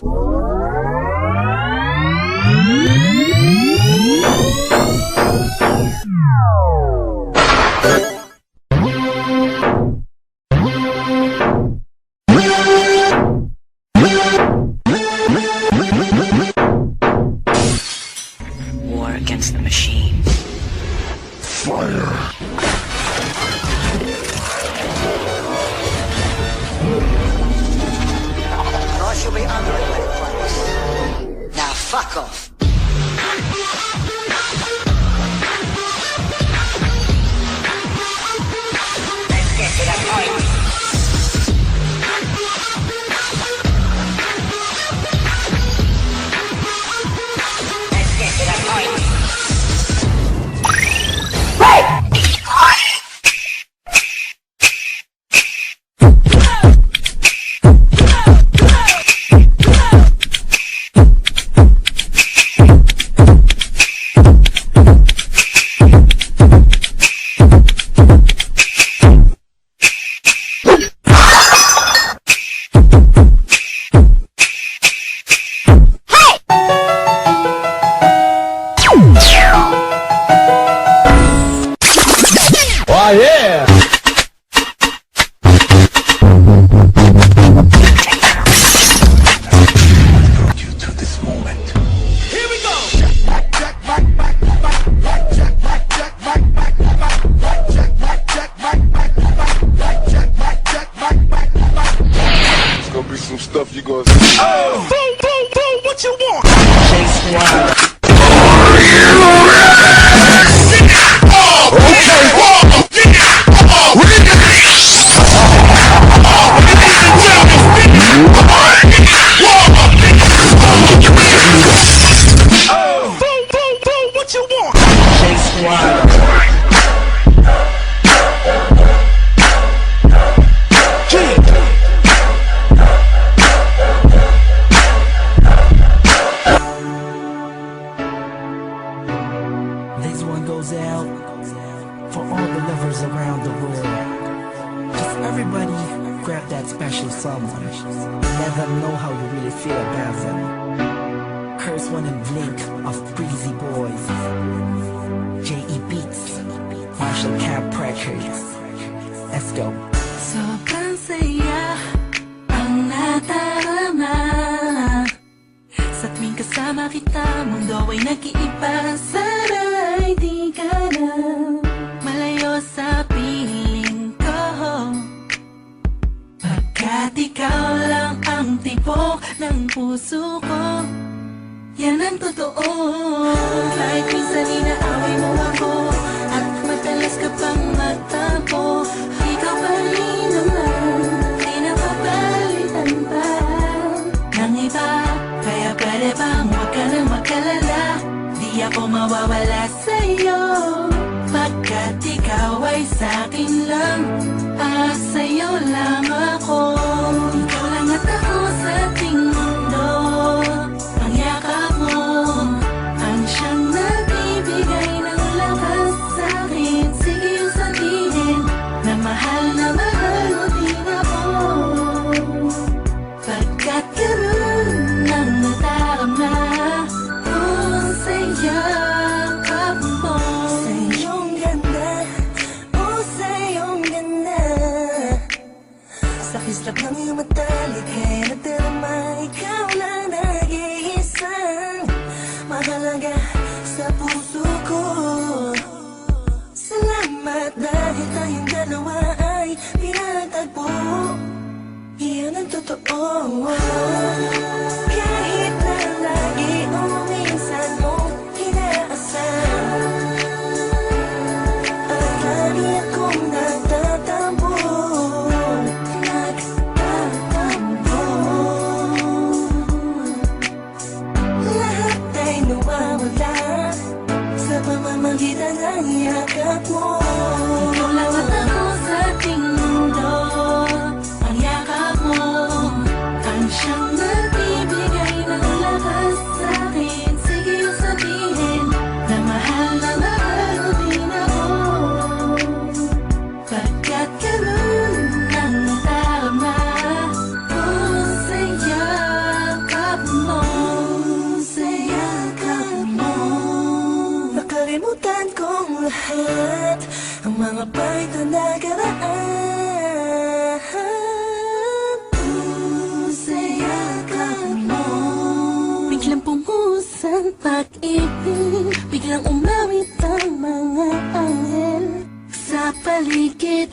War against the machine. Fire! Or she'll be under it when it plays. Now fuck off. Let's get to the point. Let's get to the point. Oh yeah! Brought you to this moment. Here we go! It's gonna be some stuff you gonna see. Oh! Boom, boom, boom, what you want? This one goes out for all the lovers around the world. Just everybody grab that special someone. Let them know how you really feel about them. Curse one and Blink of Breezy Boys. J.E. Beats, Marshall Camp Records. Let's go. Sobrang saya ang nadarama sa tuwing kasama kita, mundo ay nag-iiba. Sana'y di ka na malayo sa piling ko, pagkat ikaw lang ang tibok ng puso ko. Yan ang totoo. Kahit minsan inaaway mo ako at madalas ka pang magtampo, ikaw pa rin naman, di napapalitan pa ng iba. Kaya pwede bang huwag ka nang mag-alala, di ako mawawala sa'yo, pagkat ikaw ay sa'kin lang, sa'yo lang ako. Ikaw lang at ako sa ating mundo, ang yakap mo ang siyang nagbibigay ng lakas sa'kin. Sige yung sabihin na mahal mo din ako, pagkat ganun ang nadarama ko sa yakap mo. Sa iyong ganda, oh sa iyong ganda, sa kislap ng iyong mata, likhay na darama. Ikaw lang nag-iisang mahalaga sa puso ko. Salamat dahil tayong dalawa ay pinatagpo. Iyan ang totoo. Kahit na lagi o minsan mong inaasam, at lagi akong nagtatampo. Lahat ay nawawala sa pamamagitan ng yakap mo. Ikaw lang at ako sa ating mundo, ang yakap mo ang siyang mga parito nagaraan. Saya ka mo. Biglang pumusan pag-ibig, biglang umawit ang mga anghel sa paligid